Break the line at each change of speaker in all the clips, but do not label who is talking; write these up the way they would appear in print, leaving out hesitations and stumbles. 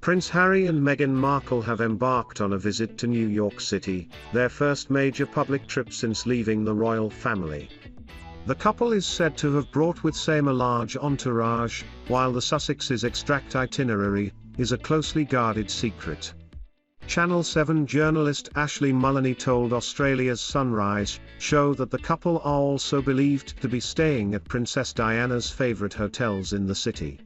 Prince Harry and Meghan Markle have embarked on a visit to New York City, their first major public trip since leaving the royal family. The couple is said to have brought with them a large entourage, while the Sussexes' exact itinerary is a closely guarded secret. Channel 7 journalist Ashlee Mullany told Australia's Sunrise show that the couple are also believed to be staying at Princess Diana's favourite hotels in the city.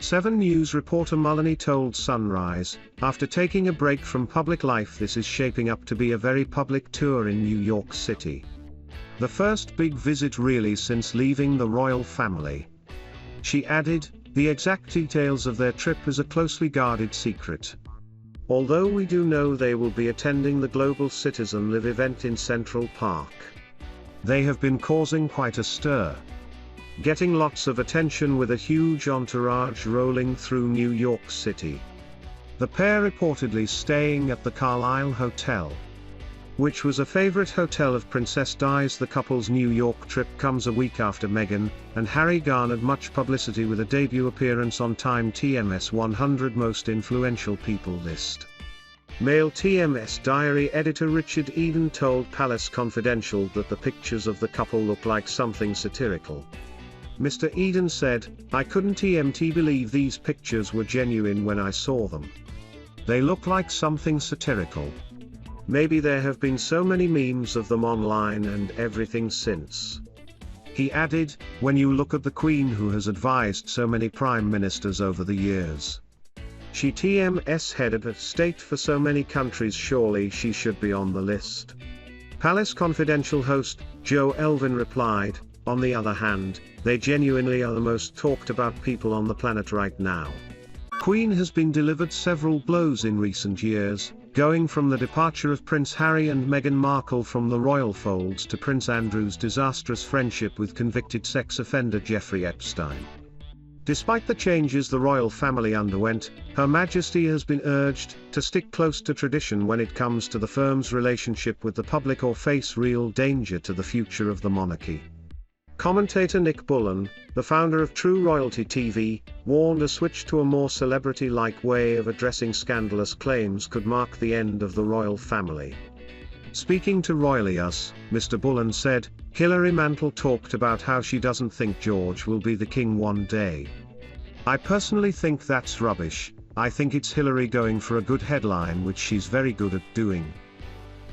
7 News reporter Mullany told Sunrise, after taking a break from public life, this is shaping up to be a very public tour in New York City. The first big visit really since leaving the royal family. She added, the exact details of their trip is a closely guarded secret. Although we do know they will be attending the Global Citizen Live event in Central Park. They have been causing quite a stir. Getting lots of attention with a huge entourage rolling through New York City. The pair reportedly staying at the Carlyle Hotel, which was a favorite hotel of Princess Di's. The couple's New York trip comes a week after Meghan and Harry garnered much publicity with a debut appearance on Time TMS 100 Most Influential People list. Male TMS diary editor Richard Eden told Palace Confidential that the pictures of the couple look like something satirical. Mr. Eden said, I couldn't believe these pictures were genuine when I saw them. They look like something satirical. Maybe there have been so many memes of them online and everything since. He added, when you look at the Queen, who has advised so many prime ministers over the years. She TMS headed of state for so many countries, surely she should be on the list. Palace Confidential host, Jo Elvin replied, on the other hand, they genuinely are the most talked about people on the planet right now. Queen has been delivered several blows in recent years, going from the departure of Prince Harry and Meghan Markle from the royal folds to Prince Andrew's disastrous friendship with convicted sex offender Jeffrey Epstein. Despite the changes the royal family underwent, Her Majesty has been urged to stick close to tradition when it comes to the firm's relationship with the public or face real danger to the future of the monarchy. Commentator Nick Bullen, the founder of True Royalty TV, warned a switch to a more celebrity-like way of addressing scandalous claims could mark the end of the royal family. Speaking to Royally Us, Mr. Bullen said, Hilary Mantel talked about how she doesn't think George will be the king one day. I personally think that's rubbish. I think it's Hilary going for a good headline, which she's very good at doing.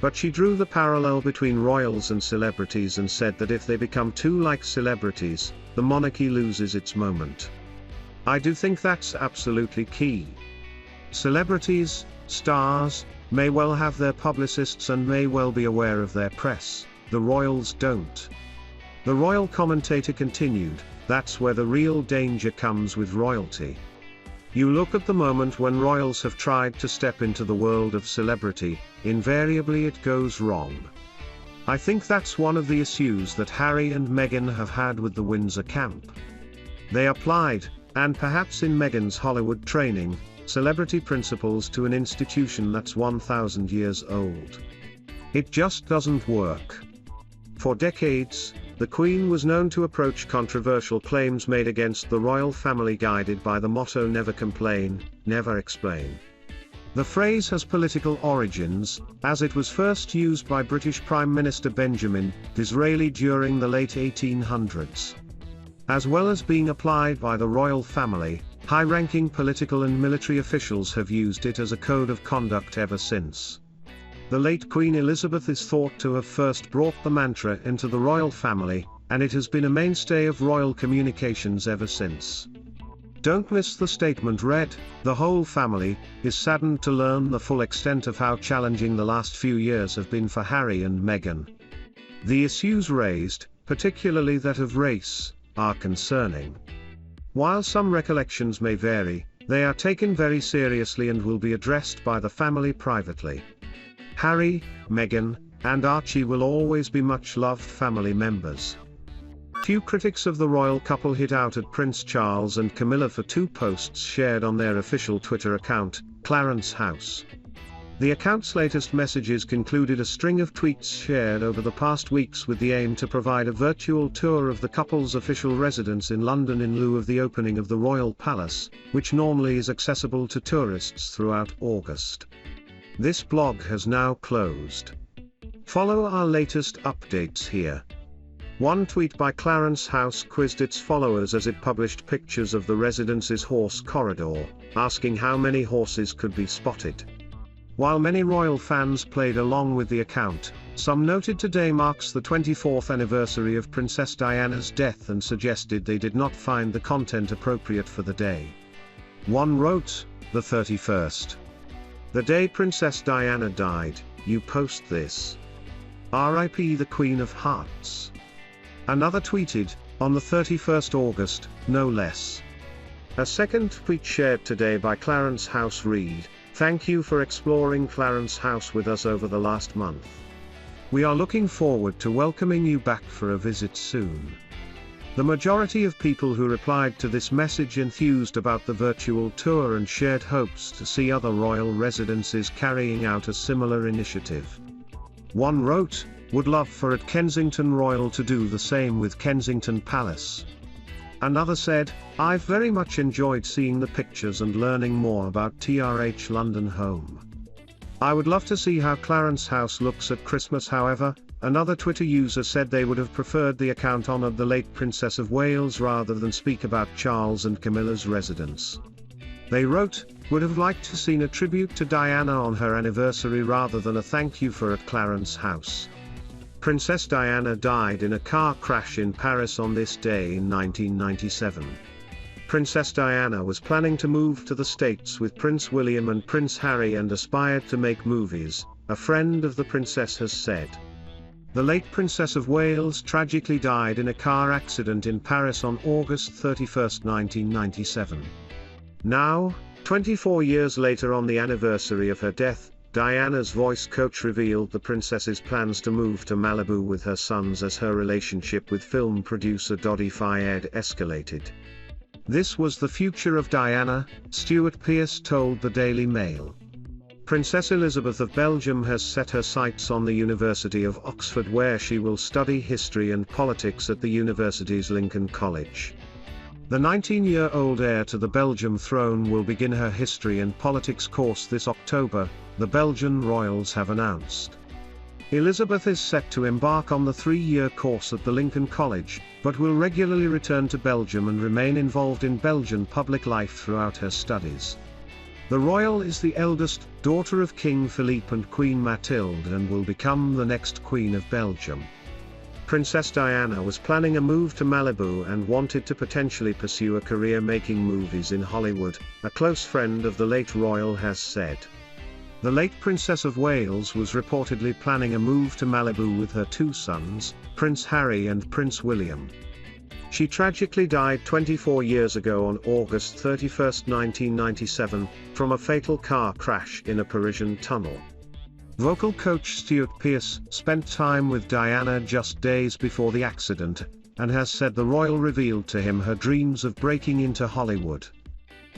But she drew the parallel between royals and celebrities and said that if they become too like celebrities, the monarchy loses its moment. I do think that's absolutely key. Celebrities, stars, may well have their publicists and may well be aware of their press, the royals don't. The royal commentator continued, that's where the real danger comes with royalty. You look at the moment when royals have tried to step into the world of celebrity, invariably it goes wrong. I think that's one of the issues that Harry and Meghan have had with the Windsor camp. They applied, and perhaps in Meghan's Hollywood training, celebrity principles to an institution that's 1,000 years old. It just doesn't work. For decades, the Queen was known to approach controversial claims made against the royal family guided by the motto never complain, never explain. The phrase has political origins, as it was first used by British Prime Minister Benjamin Disraeli during the late 1800s. As well as being applied by the royal family, high-ranking political and military officials have used it as a code of conduct ever since. The late Queen Elizabeth is thought to have first brought the mantra into the royal family, and it has been a mainstay of royal communications ever since. Don't miss the statement read, the whole family is saddened to learn the full extent of how challenging the last few years have been for Harry and Meghan. The issues raised, particularly that of race, are concerning. While some recollections may vary, they are taken very seriously and will be addressed by the family privately. Harry, Meghan, and Archie will always be much-loved family members. Few critics of the royal couple hit out at Prince Charles and Camilla for 2 posts shared on their official Twitter account, Clarence House. The account's latest messages concluded a string of tweets shared over the past weeks with the aim to provide a virtual tour of the couple's official residence in London in lieu of the opening of the Royal Palace, which normally is accessible to tourists throughout August. This blog has now closed. Follow our latest updates here. One tweet by Clarence House quizzed its followers as it published pictures of the residence's horse corridor, asking how many horses could be spotted. While many royal fans played along with the account, some noted today marks the 24th anniversary of Princess Diana's death and suggested they did not find the content appropriate for the day. One wrote, "The 31st. The day Princess Diana died, you post this. RIP the Queen of Hearts." Another tweeted, "On the 31st August, no less." A second tweet shared today by Clarence House read, "Thank you for exploring Clarence House with us over the last month. We are looking forward to welcoming you back for a visit soon." The majority of people who replied to this message enthused about the virtual tour and shared hopes to see other royal residences carrying out a similar initiative. One wrote, "Would love for at Kensington Royal to do the same with Kensington Palace." Another said, "I've very much enjoyed seeing the pictures and learning more about TRH London Home. I would love to see how Clarence House looks at Christmas." However, another Twitter user said they would have preferred the account honored the late Princess of Wales rather than speak about Charles and Camilla's residence. They wrote, "Would have liked to seen a tribute to Diana on her anniversary rather than a thank you for at Clarence House. Princess Diana died in a car crash in Paris on this day in 1997. Princess Diana was planning to move to the States with Prince William and Prince Harry and aspired to make movies," a friend of the princess has said. The late Princess of Wales tragically died in a car accident in Paris on August 31, 1997. Now, 24 years later on the anniversary of her death, Diana's voice coach revealed the princess's plans to move to Malibu with her sons as her relationship with film producer Dodi Fayed escalated. "This was the future of Diana," Stuart Pearce told the Daily Mail. Princess Elizabeth of Belgium has set her sights on the University of Oxford, where she will study history and politics at the university's Lincoln College. The 19-year-old heir to the Belgian throne will begin her history and politics course this October, the Belgian royals have announced. Elizabeth is set to embark on the 3-year course at the Lincoln College, but will regularly return to Belgium and remain involved in Belgian public life throughout her studies. The royal is the eldest daughter of King Philippe and Queen Mathilde and will become the next Queen of Belgium. Princess Diana was planning a move to Malibu and wanted to potentially pursue a career making movies in Hollywood, a close friend of the late royal has said. The late Princess of Wales was reportedly planning a move to Malibu with her 2 sons, Prince Harry and Prince William. She tragically died 24 years ago on August 31, 1997, from a fatal car crash in a Parisian tunnel. Vocal coach Stuart Pearce spent time with Diana just days before the accident, and has said the royal revealed to him her dreams of breaking into Hollywood.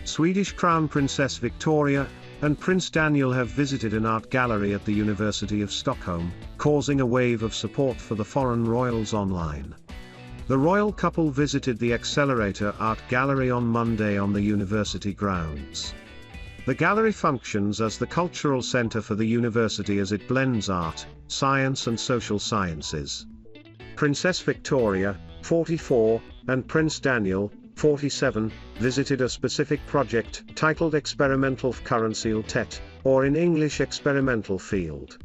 Swedish Crown Princess Victoria and Prince Daniel have visited an art gallery at the University of Stockholm, causing a wave of support for the foreign royals online. The royal couple visited the Accelerator Art Gallery on Monday on the university grounds. The gallery functions as the cultural center for the university as it blends art, science and social sciences. Princess Victoria, 44, and Prince Daniel, 47, visited a specific project titled Experimental Currency-Tet, or in English Experimental Field.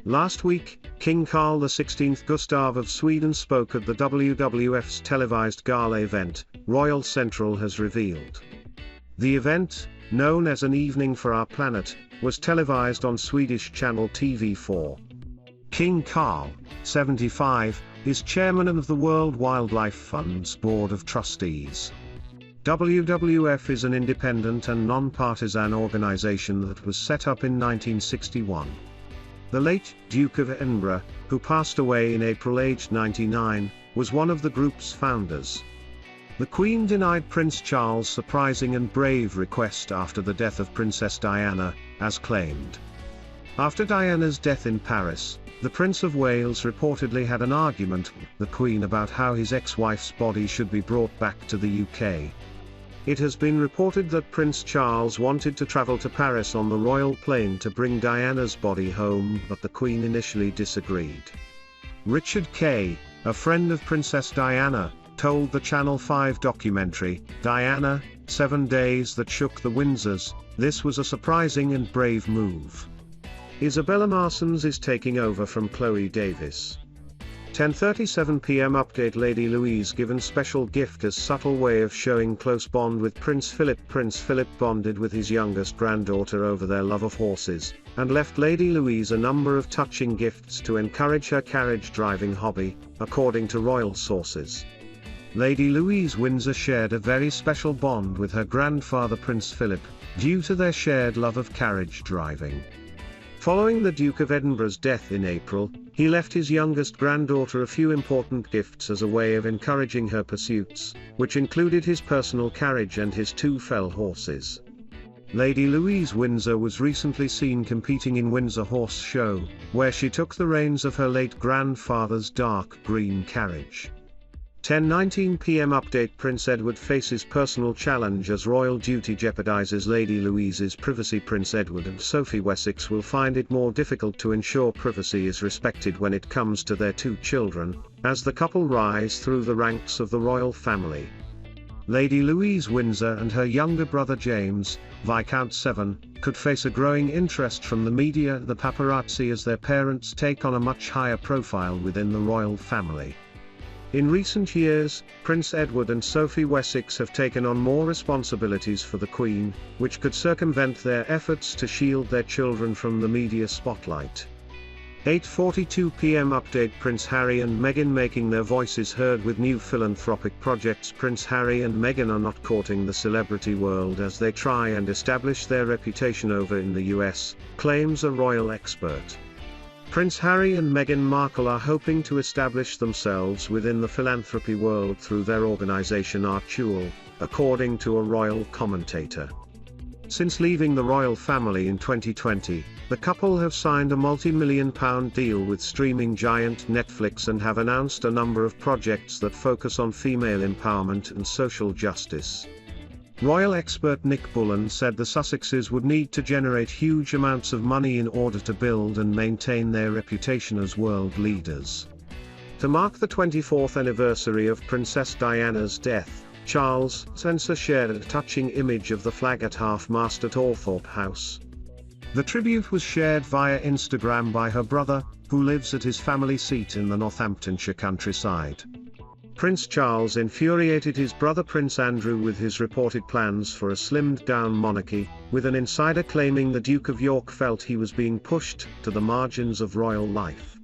Last week, King Carl XVI Gustaf of Sweden spoke at the WWF's televised gala event, Royal Central has revealed. The event, known as An Evening for Our Planet, was televised on Swedish channel TV4. King Carl, 75, is chairman of the World Wildlife Fund's Board of Trustees. WWF is an independent and non-partisan organization that was set up in 1961. The late Duke of Edinburgh, who passed away in April aged 99, was one of the group's founders. The Queen denied Prince Charles' surprising and brave request after the death of Princess Diana, as claimed. After Diana's death in Paris, the Prince of Wales reportedly had an argument with the Queen about how his ex-wife's body should be brought back to the UK. It has been reported that Prince Charles wanted to travel to Paris on the royal plane to bring Diana's body home, but the Queen initially disagreed. Richard Kay, a friend of Princess Diana, told the Channel 5 documentary, Diana, 7 Days That Shook the Windsors, this was a surprising and brave move. Isabella Marsons is taking over from Chloe Davis. 10:37 p.m. Update. Lady Louise given special gift as subtle way of showing close bond with Prince Philip. Prince Philip bonded with his youngest granddaughter over their love of horses, and left Lady Louise a number of touching gifts to encourage her carriage driving hobby, according to royal sources. Lady Louise Windsor shared a very special bond with her grandfather Prince Philip, due to their shared love of carriage driving. Following the Duke of Edinburgh's death in April, he left his youngest granddaughter a few important gifts as a way of encouraging her pursuits, which included his personal carriage and his 2 fell horses. Lady Louise Windsor was recently seen competing in Windsor Horse Show, where she took the reins of her late grandfather's dark green carriage. 10:19 p.m. Update. Prince Edward faces personal challenge as royal duty jeopardizes Lady Louise's privacy. Prince Edward and Sophie Wessex will find it more difficult to ensure privacy is respected when it comes to their 2 children, as the couple rise through the ranks of the royal family. Lady Louise Windsor and her younger brother James, Viscount Severn, could face a growing interest from the media and the paparazzi as their parents take on a much higher profile within the royal family. In recent years, Prince Edward and Sophie Wessex have taken on more responsibilities for the Queen, which could circumvent their efforts to shield their children from the media spotlight. 8:42 p.m. Update. Prince Harry and Meghan making their voices heard with new philanthropic projects. Prince Harry and Meghan are not courting the celebrity world as they try and establish their reputation over in the US, claims a royal expert. Prince Harry and Meghan Markle are hoping to establish themselves within the philanthropy world through their organization Artual, according to a royal commentator. Since leaving the royal family in 2020, the couple have signed a multi-million-pound deal with streaming giant Netflix and have announced a number of projects that focus on female empowerment and social justice. Royal expert Nick Bullen said the Sussexes would need to generate huge amounts of money in order to build and maintain their reputation as world leaders. To mark the 24th anniversary of Princess Diana's death, Charles Spencer shared a touching image of the flag at half-mast at Althorpe House. The tribute was shared via Instagram by her brother, who lives at his family seat in the Northamptonshire countryside. Prince Charles infuriated his brother Prince Andrew with his reported plans for a slimmed-down monarchy, with an insider claiming the Duke of York felt he was being pushed to the margins of royal life.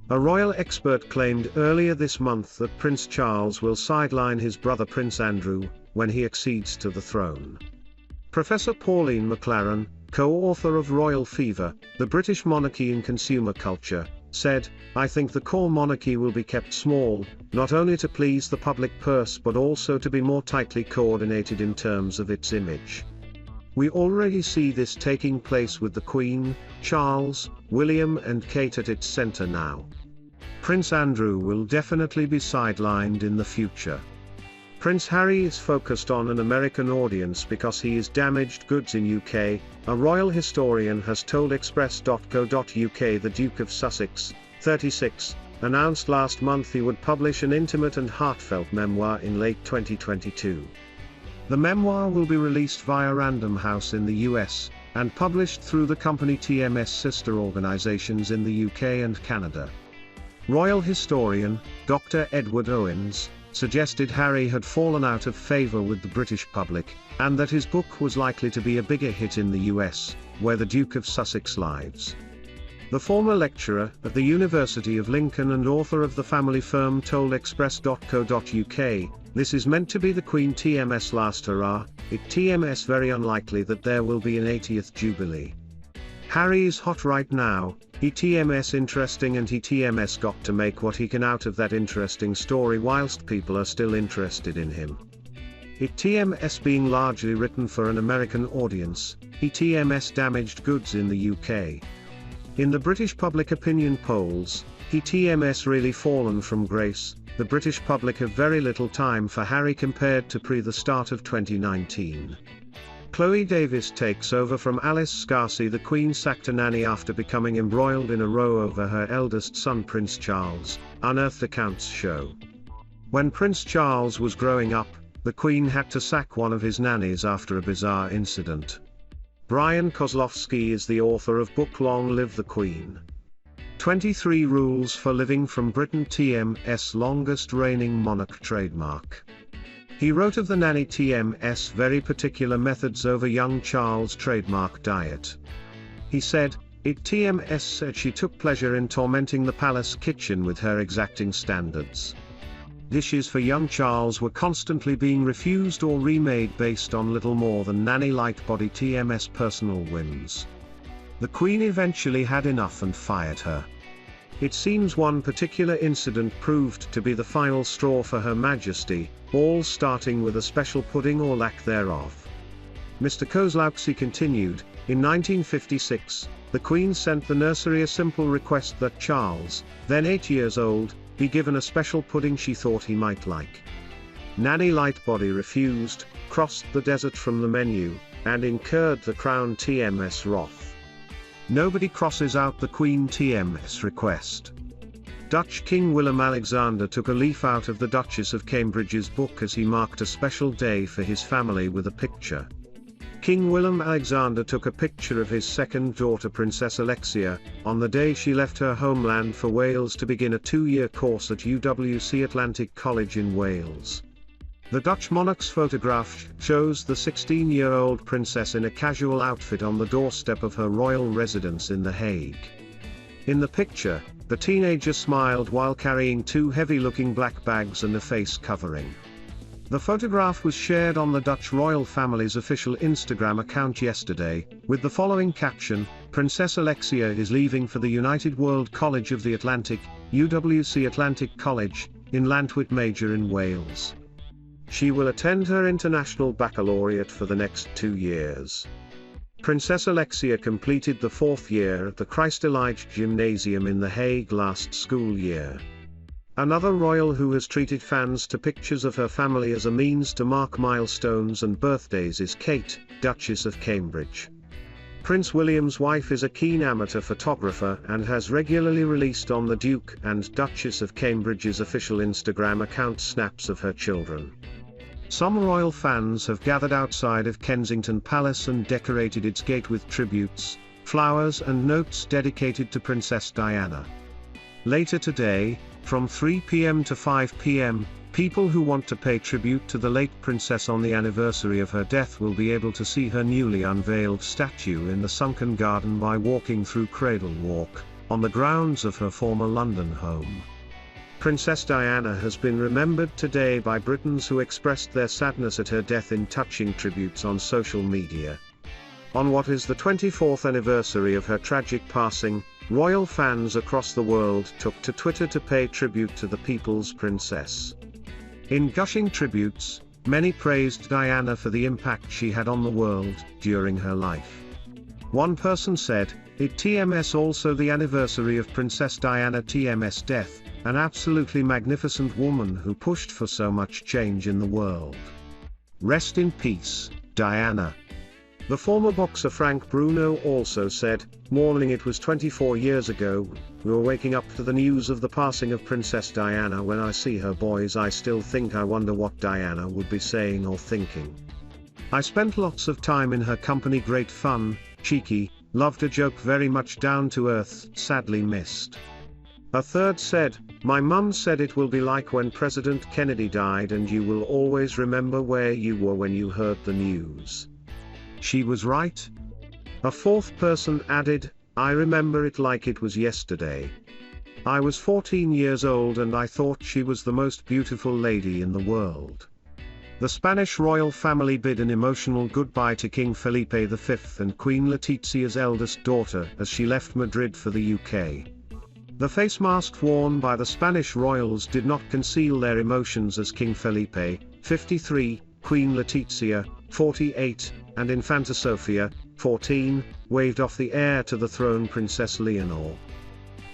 A royal expert claimed earlier this month that Prince Charles will sideline his brother Prince Andrew when he accedes to the throne. Professor Pauline McLaren, co-author of Royal Fever, The British Monarchy in Consumer Culture, said, "I think the core monarchy will be kept small, not only to please the public purse but also to be more tightly coordinated in terms of its image. We already see this taking place with the Queen, Charles, William and Kate at its center now. Prince Andrew will definitely be sidelined in the future. Prince Harry is focused on an American audience because he is damaged goods in UK, a royal historian has told Express.co.uk. The Duke of Sussex, 36, announced last month he would publish an intimate and heartfelt memoir in late 2022. The memoir will be released via Random House in the US, and published through the company TMS sister organizations in the UK and Canada. Royal historian, Dr. Edward Owens, suggested Harry had fallen out of favor with the British public, and that his book was likely to be a bigger hit in the US, where the Duke of Sussex lives. The former lecturer at the University of Lincoln and author of The Family Firm told Express.co.uk, "This is meant to be the Queen TMS last hurrah, it TMS very unlikely that there will be an 80th Jubilee. Harry is hot right now, he TMS interesting and he TMS got to make what he can out of that interesting story whilst people are still interested in him. It TMS being largely written for an American audience, he TMS damaged goods in the UK. In the British public opinion polls, he TMS really fallen from grace. The British public have very little time for Harry compared to the start of 2019. Chloe Davis takes over from Alice Scarcey. The Queen sacked a nanny after becoming embroiled in a row over her eldest son Prince Charles, unearthed accounts show. When Prince Charles was growing up, the Queen had to sack one of his nannies after a bizarre incident. Brian Kozlowski is the author of book Long Live the Queen. 23 Rules for Living from Britain, TMS longest reigning monarch trademark. He wrote of the nanny TMS very particular methods over young Charles' trademark diet. He said, "It TMS said she took pleasure in tormenting the palace kitchen with her exacting standards. Dishes for young Charles were constantly being refused or remade based on little more than nanny-like body TMS personal whims. The Queen eventually had enough and fired her. It seems one particular incident proved to be the final straw for Her Majesty, all starting with a special pudding or lack thereof." Mr. Kozlowski continued, "In 1956, the Queen sent the nursery a simple request that Charles, then 8 years old, be given a special pudding she thought he might like. Nanny Lightbody refused, crossed the desert from the menu, and incurred the Crown TMS wrath. Nobody crosses out the Queen TMS request." Dutch King Willem-Alexander took a leaf out of the Duchess of Cambridge's book as he marked a special day for his family with a picture. King Willem-Alexander took a picture of his second daughter Princess Alexia, on the day she left her homeland for Wales to begin a 2-year course at UWC Atlantic College in Wales. The Dutch monarch's photograph shows the 16-year-old princess in a casual outfit on the doorstep of her royal residence in The Hague. In the picture, the teenager smiled while carrying 2 heavy-looking black bags and a face covering. The photograph was shared on the Dutch royal family's official Instagram account yesterday, with the following caption: "Princess Alexia is leaving for the United World College of the Atlantic, UWC Atlantic College, in Llantwit Major in Wales. She will attend her international baccalaureate for the next 2 years." Princess Alexia completed the 4th year at the Christ-Elijah Gymnasium in The Hague last school year. Another royal who has treated fans to pictures of her family as a means to mark milestones and birthdays is Kate, Duchess of Cambridge. Prince William's wife is a keen amateur photographer and has regularly released on the Duke and Duchess of Cambridge's official Instagram account snaps of her children. Some royal fans have gathered outside of Kensington Palace and decorated its gate with tributes, flowers and notes dedicated to Princess Diana. Later today, from 3 p.m. to 5 p.m., people who want to pay tribute to the late princess on the anniversary of her death will be able to see her newly unveiled statue in the sunken garden by walking through Cradle Walk, on the grounds of her former London home. Princess Diana has been remembered today by Britons who expressed their sadness at her death in touching tributes on social media. On what is the 24th anniversary of her tragic passing, royal fans across the world took to Twitter to pay tribute to the people's princess. In gushing tributes, many praised Diana for the impact she had on the world during her life. One person said, "It TMS also the anniversary of Princess Diana TMS death, an absolutely magnificent woman who pushed for so much change in the world. Rest in peace, Diana." The former boxer Frank Bruno also said, "Morning, it was 24 years ago, we were waking up to the news of the passing of Princess Diana. When I see her boys I still think I wonder what Diana would be saying or thinking. I spent lots of time in her company, great fun, cheeky, loved a joke, very much down to earth, sadly missed." A third said, "My mum said it will be like when President Kennedy died and you will always remember where you were when you heard the news. She was right." A fourth person added, "I remember it like it was yesterday. I was 14 years old and I thought she was the most beautiful lady in the world." The Spanish royal family bid an emotional goodbye to King Felipe V and Queen Letizia's eldest daughter as she left Madrid for the UK. The face mask worn by the Spanish royals did not conceal their emotions as King Felipe, 53, Queen Letizia, 48, and Infanta Sofia, 14, waved off the heir to the throne Princess Leonor.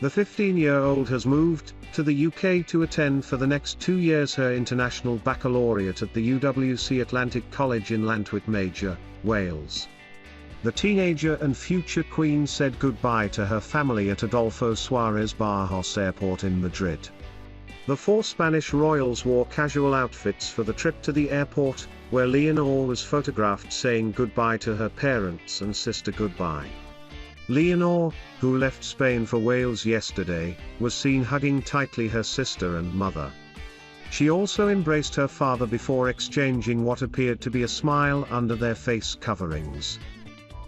The 15-year-old has moved to the UK to attend for the next 2 years her international baccalaureate at the UWC Atlantic College in Llantwit Major, Wales. The teenager and future queen said goodbye to her family at Adolfo Suarez Barajas Airport in Madrid. The 4 Spanish royals wore casual outfits for the trip to the airport, where Leonor was photographed saying goodbye to her parents and sister goodbye. Leonor, who left Spain for Wales yesterday, was seen hugging tightly her sister and mother. She also embraced her father before exchanging what appeared to be a smile under their face coverings.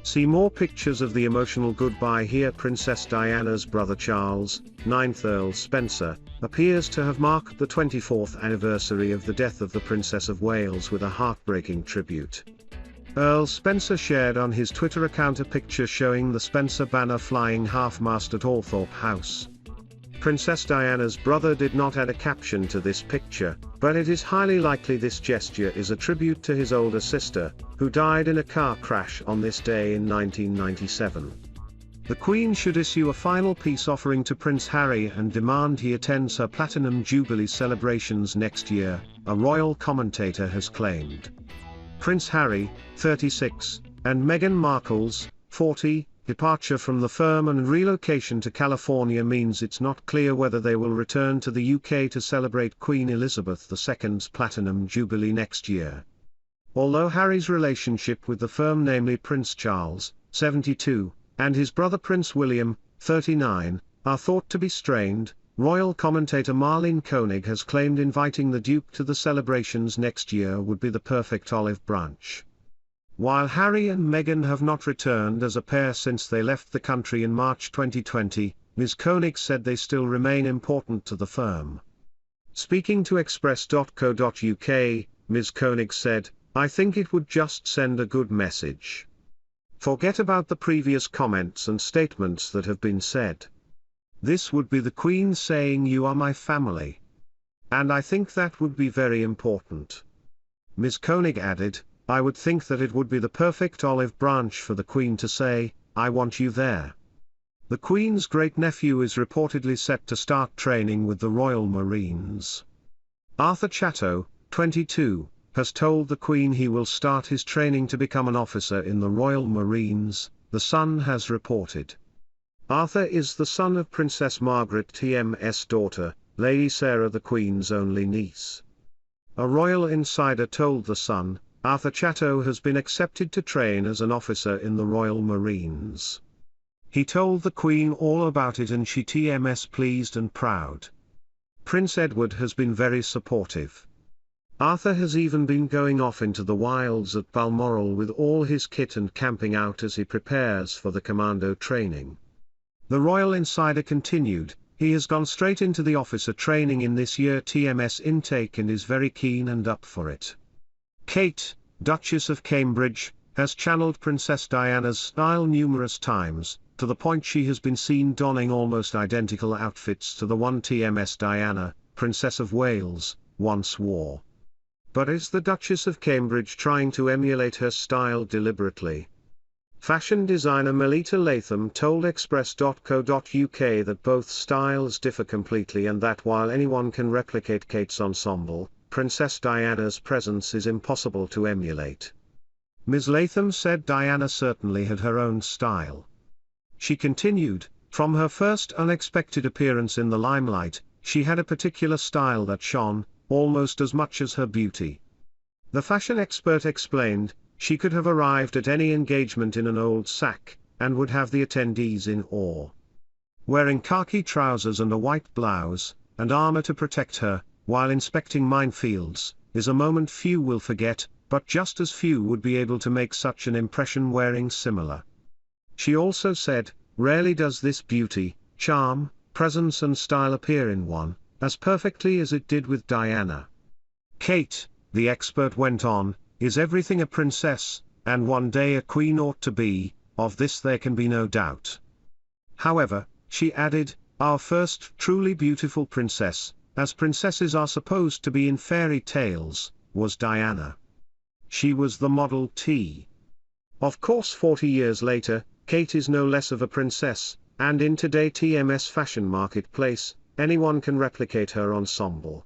See more pictures of the emotional goodbye here. Princess Diana's brother Charles, 9th Earl Spencer, appears to have marked the 24th anniversary of the death of the Princess of Wales with a heartbreaking tribute. Earl Spencer shared on his Twitter account a picture showing the Spencer banner flying half-mast at Althorpe House. Princess Diana's brother did not add a caption to this picture, but it is highly likely this gesture is a tribute to his older sister, who died in a car crash on this day in 1997. The Queen should issue a final peace offering to Prince Harry and demand he attends her Platinum Jubilee celebrations next year, a royal commentator has claimed. Prince Harry, 36, and Meghan Markle's, 40, departure from the firm and relocation to California means it's not clear whether they will return to the UK to celebrate Queen Elizabeth II's Platinum Jubilee next year. Although Harry's relationship with the firm, namely Prince Charles, 72, and his brother Prince William, 39, are thought to be strained, royal commentator Marlene Koenig has claimed inviting the Duke to the celebrations next year would be the perfect olive branch. While Harry and Meghan have not returned as a pair since they left the country in March 2020, Ms. Koenig said they still remain important to the firm. Speaking to Express.co.uk, Ms. Koenig said, "I think it would just send a good message. Forget about the previous comments and statements that have been said. This would be the Queen saying you are my family. And I think that would be very important." Ms. Koenig added, "I would think that it would be the perfect olive branch for the Queen to say, 'I want you there.'" The Queen's great-nephew is reportedly set to start training with the Royal Marines. Arthur Chatto, 22, has told the Queen he will start his training to become an officer in the Royal Marines, The Sun has reported. Arthur is the son of Princess Margaret TM's daughter, Lady Sarah, the Queen's only niece. A royal insider told The Sun, Arthur Chatto has been accepted to train as an officer in the Royal Marines. He told the Queen all about it and she TM's pleased and proud. Prince Edward has been very supportive. Arthur has even been going off into the wilds at Balmoral with all his kit and camping out as he prepares for the commando training. The royal insider continued, he has gone straight into the officer training in this year TMS intake and is very keen and up for it. Kate, Duchess of Cambridge, has channeled Princess Diana's style numerous times, to the point she has been seen donning almost identical outfits to the one TMS Diana, Princess of Wales, once wore. But is the Duchess of Cambridge trying to emulate her style deliberately? Fashion designer Melita Latham told Express.co.uk that both styles differ completely and that while anyone can replicate Kate's ensemble, Princess Diana's presence is impossible to emulate. Ms. Latham said Diana certainly had her own style. She continued, from her first unexpected appearance in the limelight, she had a particular style that shone, almost as much as her beauty. The fashion expert explained, she could have arrived at any engagement in an old sack, and would have the attendees in awe. Wearing khaki trousers and a white blouse, and armor to protect her, while inspecting minefields, is a moment few will forget, but just as few would be able to make such an impression wearing similar. She also said, rarely does this beauty, charm, presence and style appear in one, as perfectly as it did with Diana. Kate, the expert went on, is everything a princess, and one day a queen ought to be, of this there can be no doubt. However, she added, our first truly beautiful princess, as princesses are supposed to be in fairy tales, was Diana. She was the Model T. Of course 40 years later, Kate is no less of a princess, and in today TMS fashion marketplace, anyone can replicate her ensemble.